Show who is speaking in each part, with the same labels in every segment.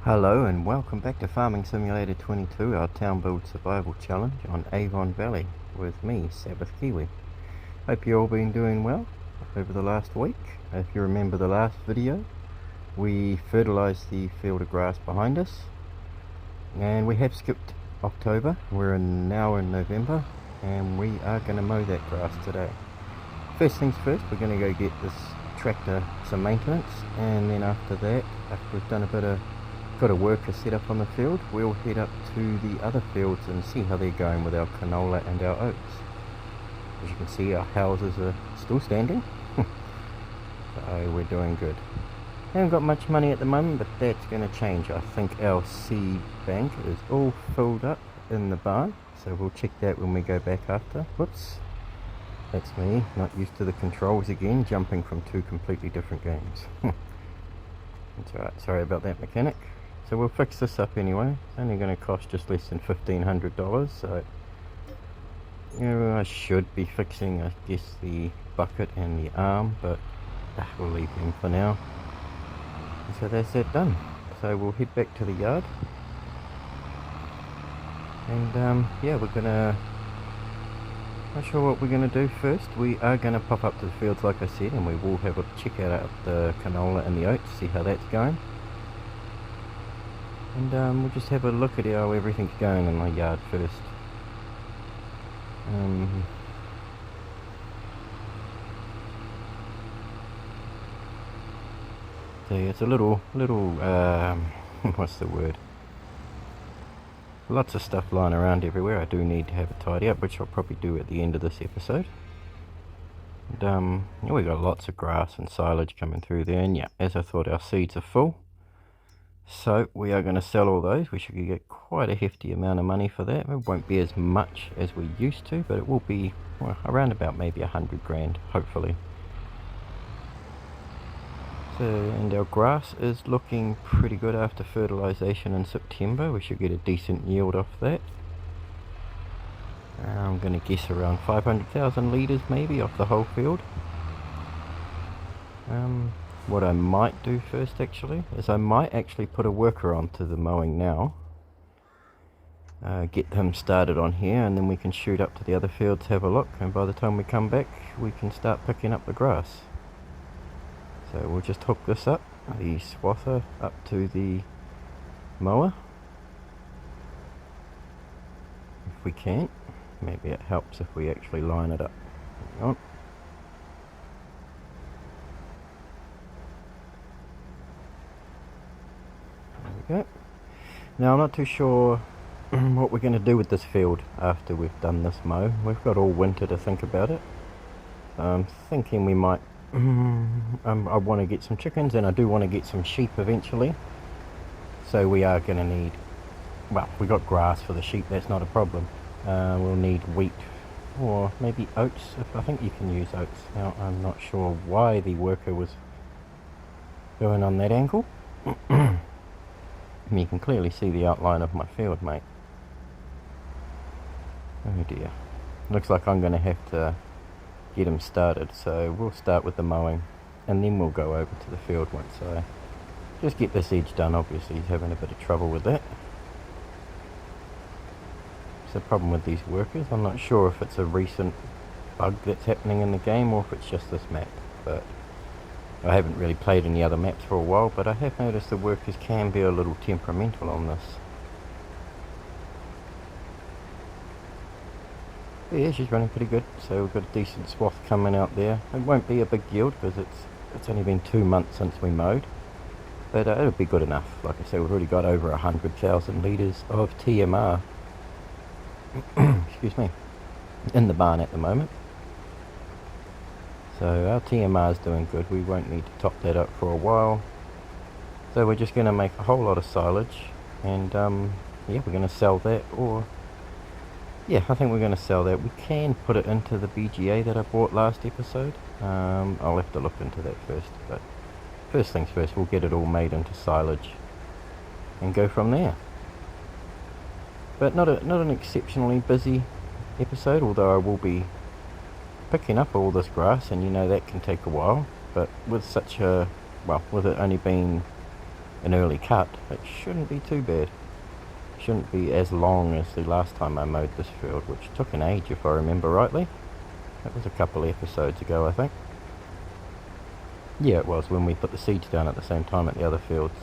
Speaker 1: Hello and welcome back to Farming Simulator 22, our town build survival challenge on Avon Valley with me, Sabbath Kiwi. Hope you've all been doing well over the last week. If you remember the last video, we fertilised the field of grass behind us and we have skipped October. We're now in November and we are going to mow that grass today. First things first, we're going to go get this tractor some maintenance, and then after that, after we've done got a worker set up on the field, we'll head up to the other fields and see how they're going with our canola and our oats. As you can see, our houses are still standing, so we're doing good. Haven't got much money at the moment, but that's going to change. I think our seed bank is all filled up in the barn, so we'll check that when we go back after. Whoops, that's me, not used to the controls again, jumping from two completely different games. That's alright, sorry about that, mechanic. So we'll fix this up anyway. It's only going to cost just less than $1,500, so I should be fixing, I guess, the bucket and the arm, but we'll leave them for now. So that's that done. So we'll head back to the yard, and yeah, we're gonna, not sure what we're gonna do first. We are gonna pop up to the fields like I said, and we will have a check out the canola and the oats, see how that's going. And we'll just have a look at how everything's going in my yard first. So yeah, it's a little what's the word? Lots of stuff lying around everywhere. I do need to have a tidy up, which I'll probably do at the end of this episode. And yeah, we got lots of grass and silage coming through there, and yeah, as I thought, our seeds are full. So we are going to sell all those. We should get quite a hefty amount of money for that. It won't be as much as we used to, but it will be, well, around about maybe 100 grand, hopefully. So, and our grass is looking pretty good after fertilization in September. We should get a decent yield off that. I'm going to guess around 500,000 litres maybe off the whole field. What I might do first actually is I might actually put a worker onto the mowing now, get him started on here, and then we can shoot up to the other fields, have a look, and by the time we come back we can start picking up the grass. So we'll just hook this up, the swather up to the mower if we can. Maybe it helps if we actually line it up. Hang on. Okay. Now I'm not too sure what we're going to do with this field after we've done this mow. We've got all winter to think about it. So I'm thinking we might, I want to get some chickens, and I do want to get some sheep eventually. So we are going to need, well, we got grass for the sheep, that's not a problem. We'll need wheat or maybe oats. I think you can use oats. Now I'm not sure why the worker was going on that angle. You can clearly see the outline of my field, mate. Oh dear. Looks like I'm going to have to get him started, so we'll start with the mowing and then we'll go over to the field once I just get this edge done. Obviously he's having a bit of trouble with that. It's the problem with these workers. I'm not sure if it's a recent bug that's happening in the game or if it's just this map, but I haven't really played any other maps for a while, but I have noticed the workers can be a little temperamental on this. But yeah, she's running pretty good, so we've got a decent swath coming out there. It won't be a big yield because it's only been 2 months since we mowed, but it'll be good enough. Like I said, we've already got over 100,000 litres of TMR excuse me, in the barn at the moment. So our TMR is doing good. We won't need to top that up for a while. So we're just going to make a whole lot of silage, and yeah, we're going to sell that, or yeah, I think we're going to sell that. We can put it into the BGA that I bought last episode. I'll have to look into that first, but first things first, we'll get it all made into silage and go from there. But not an exceptionally busy episode, although I will be picking up all this grass, and you know that can take a while. But with such a, well, with it only being an early cut, it shouldn't be too bad. Shouldn't be as long as the last time I mowed this field, which took an age if I remember rightly. That was a couple of episodes ago, I think. Yeah, it was, when we put the seeds down at the same time at the other fields.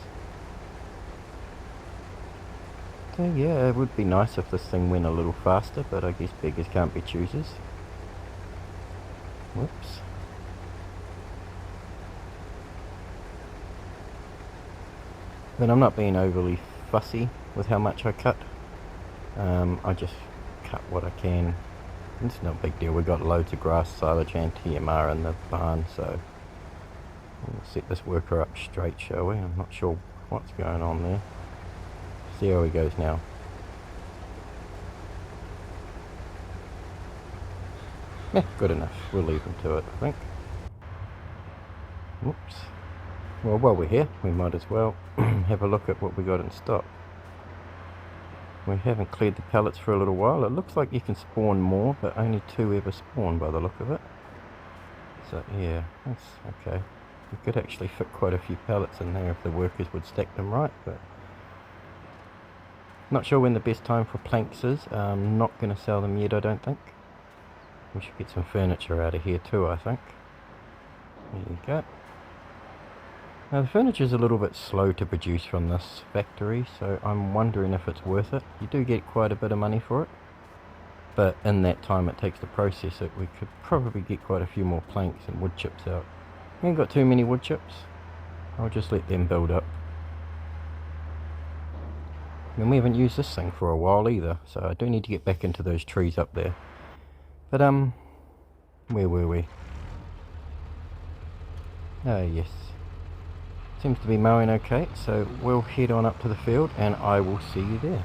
Speaker 1: So yeah, it would be nice if this thing went a little faster, but I guess beggars can't be choosers. Whoops. But I'm not being overly fussy with how much I cut. I just cut what I can. It's not a big deal. We've got loads of grass, silage and TMR in the barn, so we'll set this worker up straight, shall we? I'm not sure what's going on there. See how he goes now. Yeah, good enough. We'll leave him to it, I think. Whoops. Well, while we're here, we might as well have a look at what we got in stock. We haven't cleared the pellets for a little while. It looks like you can spawn more, but only 2 ever spawn by the look of it. So yeah, that's okay. We could actually fit quite a few pellets in there if the workers would stack them right, but not sure when the best time for planks is. I'm not going to sell them yet, I don't think. We should get some furniture out of here too, I think. There you go. Now the furniture's a little bit slow to produce from this factory, so I'm wondering if it's worth it. You do get quite a bit of money for it, but in that time it takes to process it, we could probably get quite a few more planks and wood chips out. We ain't got too many wood chips. I'll just let them build up. And we haven't used this thing for a while either, so I do need to get back into those trees up there. But where were we? Oh yes. Seems to be mowing okay, so we'll head on up to the field and I will see you there.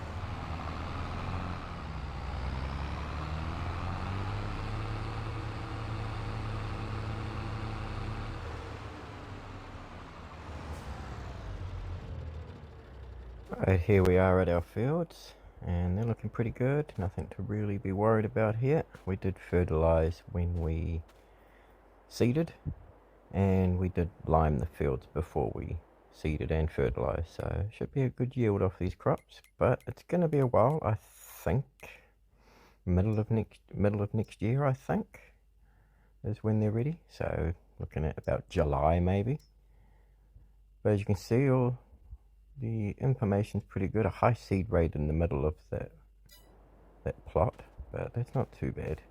Speaker 1: Right, here we are at our fields and they're looking pretty good. Nothing to really be worried about here. We did fertilise when we seeded, and we did lime the fields before we seeded and fertilised, so it should be a good yield off these crops, but it's going to be a while. I think middle of next year, I think, is when they're ready, so looking at about July maybe. But as you can see, all the information's pretty good. A high seed rate in the middle of that plot, but that's not too bad.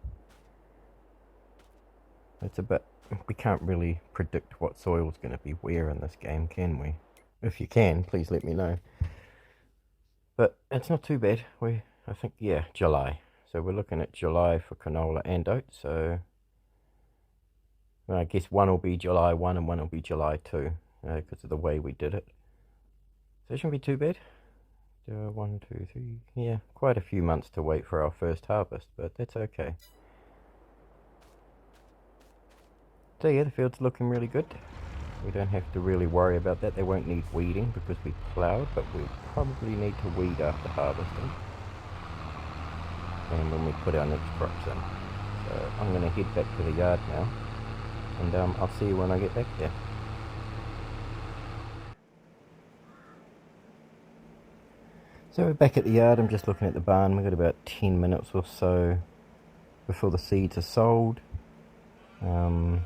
Speaker 1: It's a bit, we can't really predict what soil's going to be where in this game, can we? If you can, please let me know. But it's not too bad. I think, yeah, July. So we're looking at July for canola and oats. So well, I guess one will be July 1 and one will be July 2 because of the way we did it. So it shouldn't be too bad. 1, 2, 3, yeah, quite a few months to wait for our first harvest, but that's okay. So yeah, the field's looking really good. We don't have to really worry about that. They won't need weeding because we ploughed, but we probably need to weed after harvesting and when we put our next crops in. So I'm going to head back to the yard now, and I'll see you when I get back there. So we're back at the yard. I'm just looking at the barn. We've got about 10 minutes or so before the seeds are sold. Then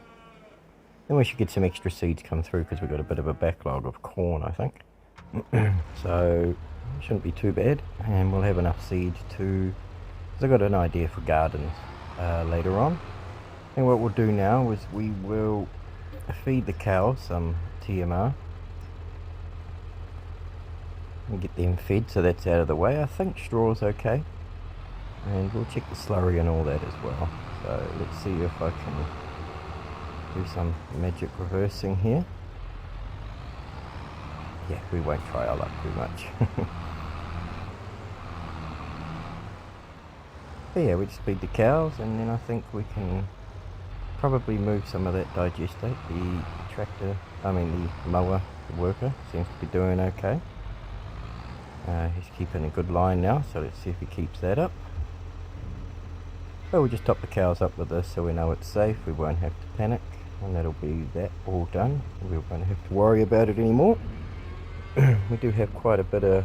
Speaker 1: we should get some extra seeds come through because we've got a bit of a backlog of corn, I think. So it shouldn't be too bad, and we'll have enough seeds to, because I've got an idea for gardens later on. And what we'll do now is we will feed the cows some TMR and get them fed, so that's out of the way. I think straw's okay, and we'll check the slurry and all that as well. So let's see if I can do some magic reversing here. Yeah, we won't try our luck too much. But yeah, we just feed the cows, and then I think we can probably move some of that digestate. The mower, the worker, seems to be doing okay. He's keeping a good line now, so let's see if he keeps that up. But we'll just top the cows up with this so we know it's safe, we won't have to panic, and that'll be that all done. We won't have to worry about it anymore. we do have quite a bit of,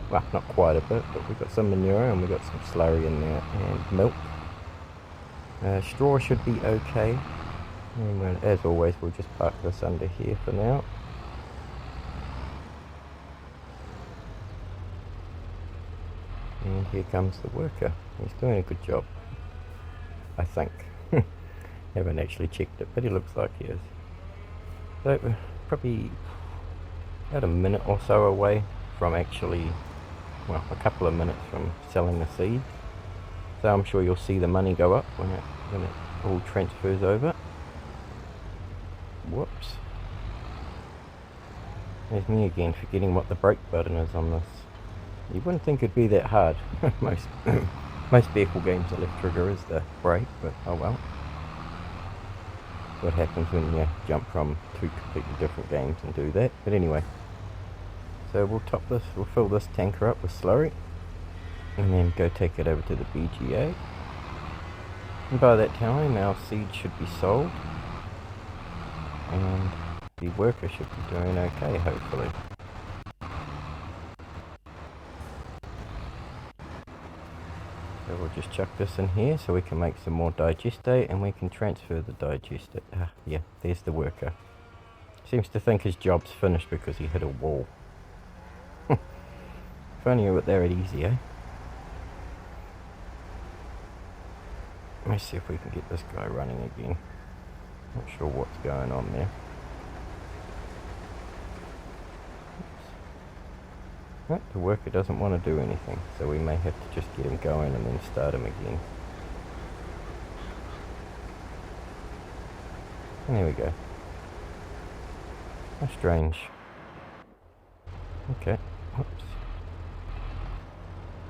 Speaker 1: well, not quite a bit, but we've got some manure and we've got some slurry in there and milk. Straw should be okay. And as always, we'll just park this under here for now. And here comes the worker. He's doing a good job, I think. Haven't actually checked it, but he looks like he is. So we're probably about a minute or so away from actually, well, a couple of minutes from selling the seeds. So I'm sure you'll see the money go up when it all transfers over. Whoops. There's me again forgetting what the brake button is on this. You wouldn't think it'd be that hard. most vehicle games, the left trigger is the brake, but oh well. What happens when you jump from two completely different games and do that. But anyway, so we'll fill this tanker up with slurry and then go take it over to the BGA. And by that time our seed should be sold and the worker should be doing okay, hopefully. So we'll just chuck this in here so we can make some more digestate and we can transfer the digestate. Yeah, there's the worker. Seems to think his job's finished because he hit a wall. If only you were there at easy, eh? Let's see if we can get this guy running again. Not sure what's going on there. Right, the worker doesn't want to do anything, so we may have to just get him going and then start him again. And there we go. How strange. Okay, oops.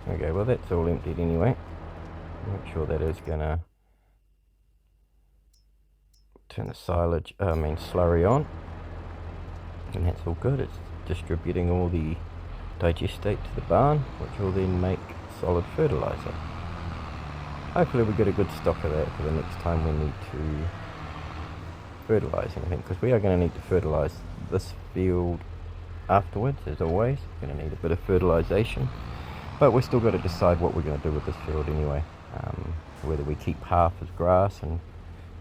Speaker 1: Okay, well that's all emptied anyway. Make sure that is gonna turn the slurry on. And that's all good. It's distributing all the digestate to the barn, which will then make solid fertilizer. Hopefully we get a good stock of that for the next time we need to fertilize anything, because we are going to need to fertilize this field afterwards, as always. We're going to need a bit of fertilization, but we've still got to decide what we're going to do with this field anyway. Whether we keep half as grass and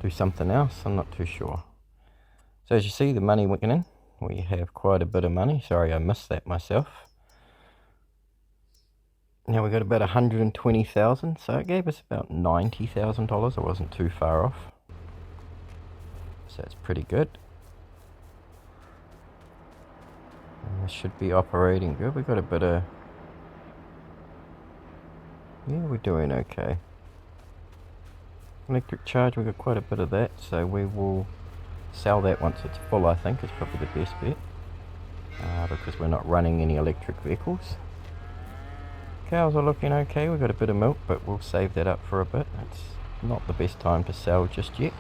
Speaker 1: do something else, I'm not too sure. So as you see, the money went in. We have quite a bit of money. Sorry, I missed that myself. Now we got about 120,000, so it gave us about $90,000. I wasn't too far off, so that's pretty good. And this should be operating good. We got a bit of, yeah, we're doing okay. Electric charge, we got quite a bit of that, so we will sell that once it's full. I think is probably the best bet, because we're not running any electric vehicles. Cows are looking okay. We've got a bit of milk, but we'll save that up for a bit. It's not the best time to sell just yet.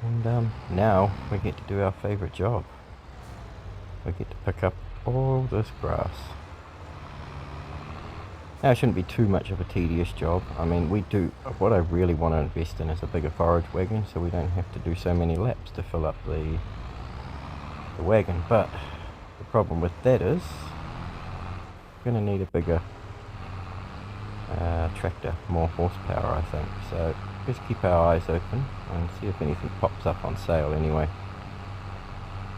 Speaker 1: And now we get to do our favourite job. We get to pick up all this grass. Now it shouldn't be too much of a tedious job. I mean, what I really want to invest in is a bigger forage wagon, so we don't have to do so many laps to fill up the wagon. But the problem with that is we're going to need a bigger tractor, more horsepower, I think. So just keep our eyes open and see if anything pops up on sale anyway.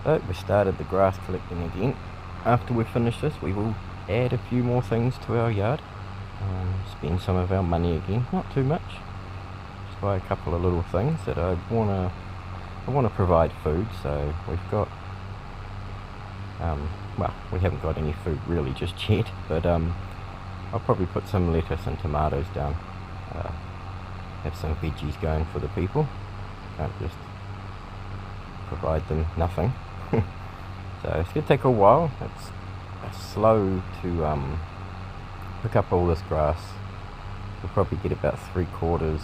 Speaker 1: So we started the grass collecting again. After we finish this, we will add a few more things to our yard. Spend some of our money again, not too much. Just buy a couple of little things that I want to provide food. So we've got, well, we haven't got any food really just yet, but I'll probably put some lettuce and tomatoes down. Have some veggies going for the people. Can't just provide them nothing. So it's going to take a while. It's slow to pick up all this grass. We'll probably get about 3/4,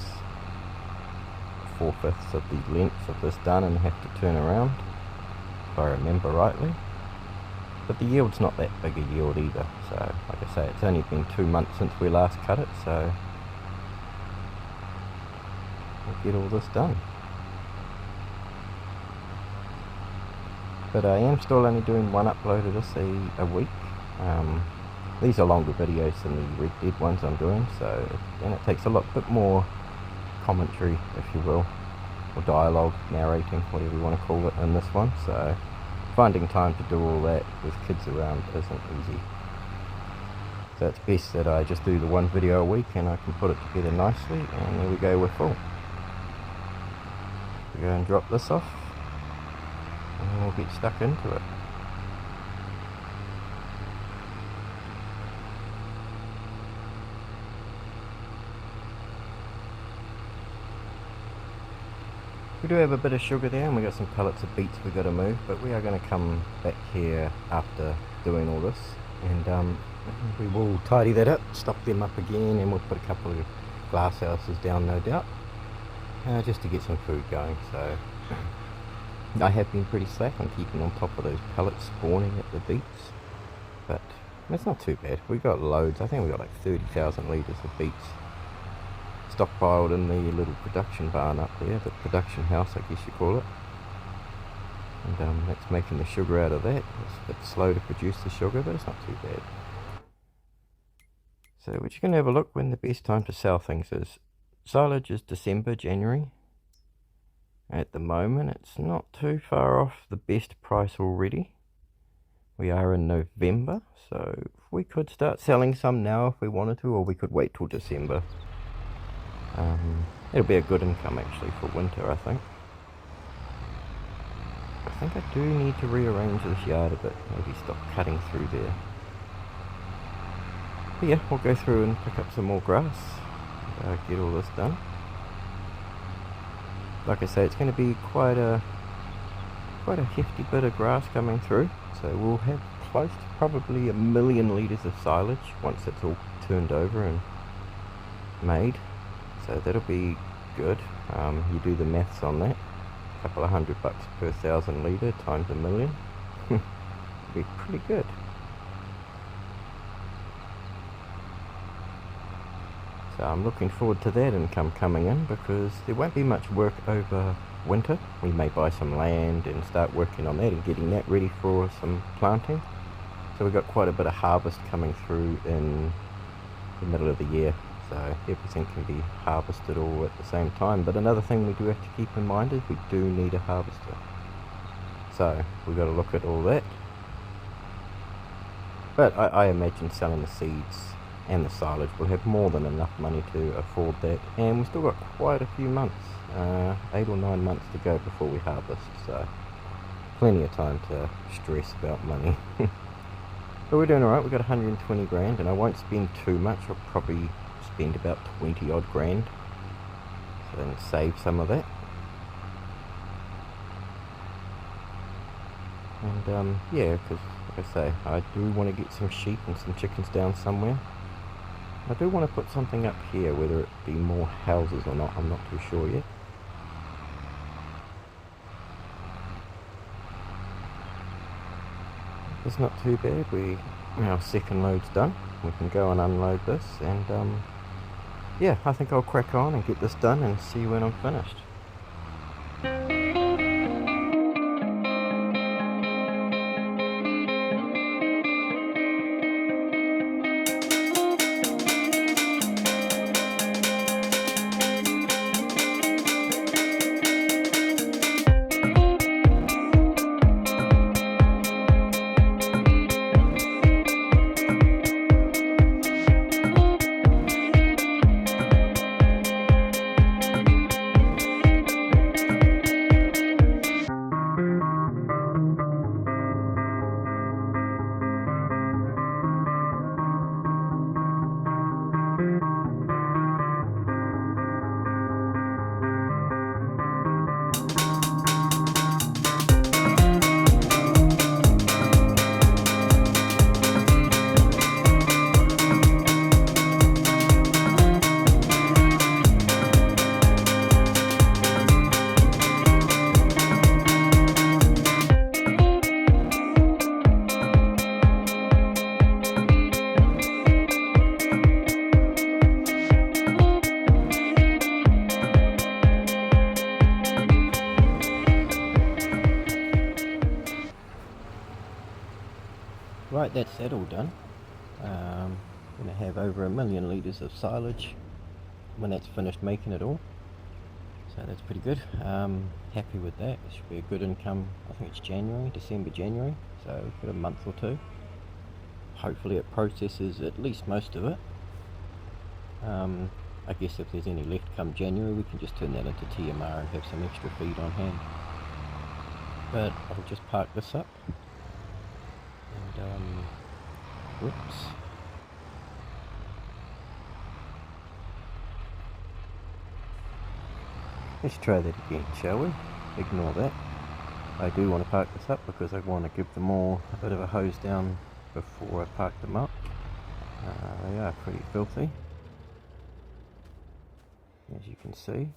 Speaker 1: 4/5 of the length of this done and have to turn around, if I remember rightly. But the yield's not that big a yield either. So like I say, it's only been 2 months since we last cut it, so we'll get all this done. But I am still only doing one upload of this a week. These are longer videos than the Red Dead ones I'm doing, and it takes a lot bit more commentary, if you will, or dialogue, narrating, whatever you want to call it, in this one. So finding time to do all that with kids around isn't easy. So it's best that I just do the one video a week and I can put it together nicely, and there we go, we're full. We go and drop this off and we'll get stuck into it. We do have a bit of sugar there, and we got some pellets of beets we got to move, but we are going to come back here after doing all this, and we will tidy that up, stop them up again, and we'll put a couple of glass houses down, no doubt, just to get some food going. So I have been pretty slack on keeping on top of those pellets spawning at the beets, but it's not too bad. We got loads. I think we got like 30,000 litres of beets stockpiled in the little production barn up there, the production house I guess you call it, and that's making the sugar out of that. It's a bit slow to produce the sugar, but it's not too bad. So we're just going to have a look when the best time to sell things is. Silage is December, January. At the moment it's not too far off the best price already. We are in November, so we could start selling some now if we wanted to, or we could wait till December. It'll be a good income actually for winter, I think. I think I do need to rearrange this yard a bit, maybe stop cutting through there. But yeah, we'll go through and pick up some more grass, get all this done. Like I say, it's going to be quite a hefty bit of grass coming through, so we'll have close to probably 1 million litres of silage once it's all turned over and made. So that'll be good. You do the maths on that, a couple of $100 per 1,000 litre times 1 million. It'll be pretty good. So I'm looking forward to that income coming in, because there won't be much work over winter. We may buy some land and start working on that and getting that ready for some planting. So we've got quite a bit of harvest coming through in the middle of the year. So everything can be harvested all at the same time. But another thing we do have to keep in mind is we do need a harvester. So we've got to look at all that. But I imagine selling the seeds and the silage will have more than enough money to afford that. And we've still got quite a few months, 8 or 9 months to go before we harvest. So plenty of time to stress about money. But we're doing alright. We've got 120 grand, and I won't spend too much. I'll probably spend about 20 odd grand and save some of that. And yeah, because like I say, I do want to get some sheep and some chickens down somewhere. I do want to put something up here, whether it be more houses or not, I'm not too sure yet. It's not too bad. Our second load's done. We can go and unload this, and yeah, I think I'll crack on and get this done and see when I'm finished. Right, that's that all done. Gonna have over 1,000,000 litres of silage when that's finished making it all. So that's pretty good. Happy with that. It should be a good income. I think it's December, January. So we've got a month or two. Hopefully it processes at least most of it. I guess if there's any left come January, we can just turn that into TMR and have some extra feed on hand. But I'll just park this up. And, whoops. Let's try that again, shall we? Ignore that. I do want to park this up because I want to give them all a bit of a hose down before I park them up. They are pretty filthy, as you can see.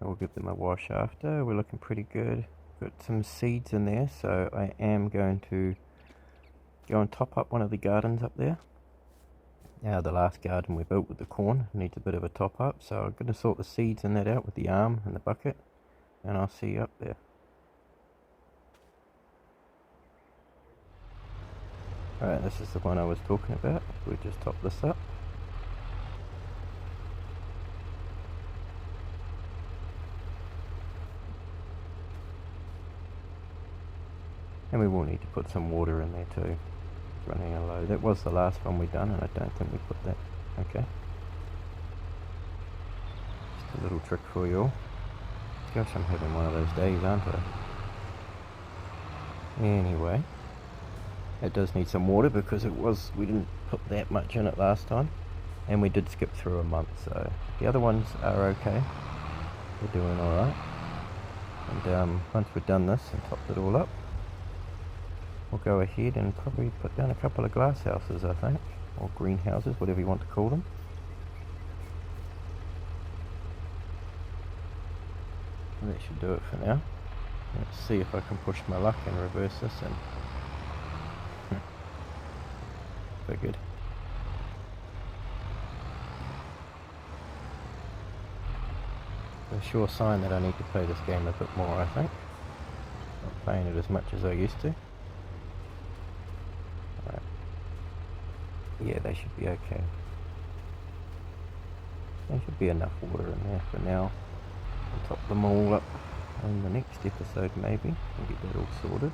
Speaker 1: I will give them a wash after. We're looking pretty good. Got some seeds in there, so I am going to go and top up one of the gardens up there. Now the last garden we built with the corn needs a bit of a top up, so I'm going to sort the seeds in that out with the arm and the bucket, and I'll see you up there. Alright, this is the one I was talking about. We'll just top this up. And we will need to put some water in there too. It's running low. That was the last one we done, and I don't think we put that. Okay. Just a little trick for you all. Gosh, I'm having one of those days, aren't I? Anyway, it does need some water because we didn't put that much in it last time, and we did skip through a month, so the other ones are okay. They're doing alright. And once we've done this and topped it all up, we'll go ahead and probably put down a couple of glass houses, I think, or greenhouses, whatever you want to call them. And that should do it for now. Let's see if I can push my luck and reverse this and figured. A sure sign that I need to play this game a bit more, I think. Not playing it as much as I used to. Right. Yeah, they should be okay. There should be enough water in there for now. I'll top them all up in the next episode maybe and get that all sorted.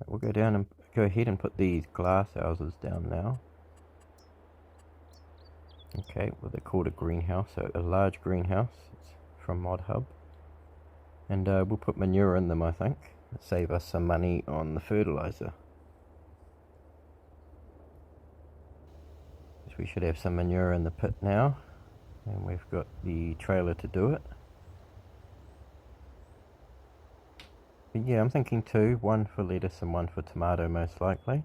Speaker 1: Right, we'll go ahead and put these glass houses down now. Okay, well they're called a greenhouse, so a large greenhouse. It's from Mod Hub. And we'll put manure in them, I think. Save us some money on the fertilizer. So we should have some manure in the pit now. And we've got the trailer to do it. But yeah, I'm thinking two. One for lettuce and one for tomato most likely.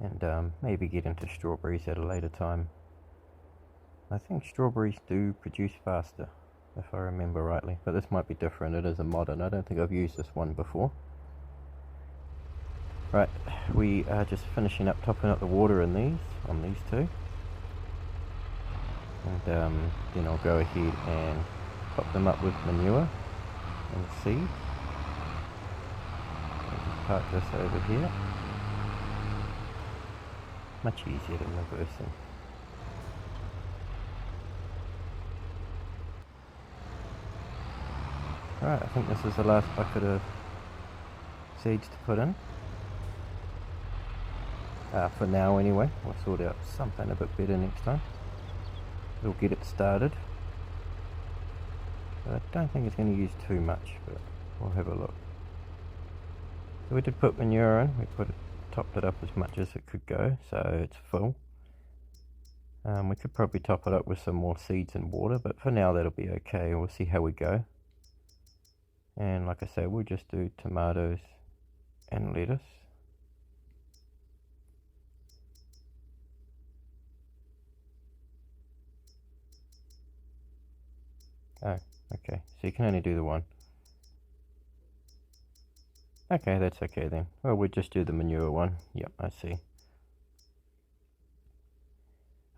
Speaker 1: And maybe get into strawberries at a later time. I think strawberries do produce faster, if I remember rightly, but this might be different. It is a modern. I don't think I've used this one before. Right, we are just finishing up topping up the water in on these two, and then I'll go ahead and top them up with manure and seed. I'll just park this over here. Much easier than reversing. Right, I think this is the last bucket of seeds to put in. For now anyway. We'll sort out something a bit better next time. We'll get it started. But I don't think it's going to use too much, but we'll have a look. So we did put manure in. We topped it up as much as it could go, so it's full. We could probably top it up with some more seeds and water, but for now that'll be okay. We'll see how we go. And like I say, we'll just do tomatoes and lettuce. Oh, okay. So you can only do the one. Okay, that's okay then. Well, we'll just do the manure one. Yep, I see.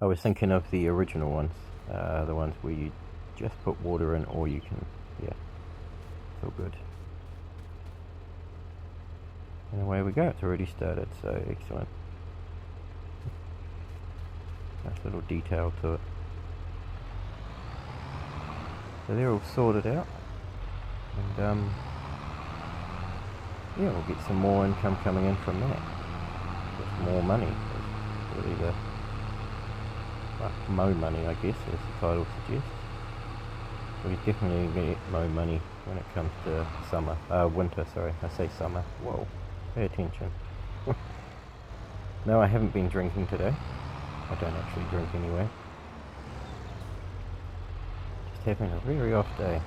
Speaker 1: I was thinking of the original ones. The ones where you just put water in, or you can, yeah. All good. And away we go, it's already started, so excellent. Nice little detail to it. So they're all sorted out, and yeah, we'll get some more income coming in from that. Just more money is really the mow money, I guess, as the title suggests. We definitely get mow money when it comes to summer, winter, sorry, I say summer, whoa, pay attention. No, I haven't been drinking today. I don't actually drink anyway. Just having a very off day.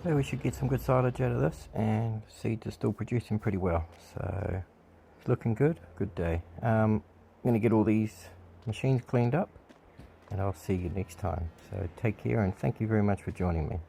Speaker 1: So we should get some good silage out of this, and seeds are still producing pretty well, so it's looking good. Good day. I'm going to get all these machines cleaned up, and I'll see you next time. So take care, and thank you very much for joining me.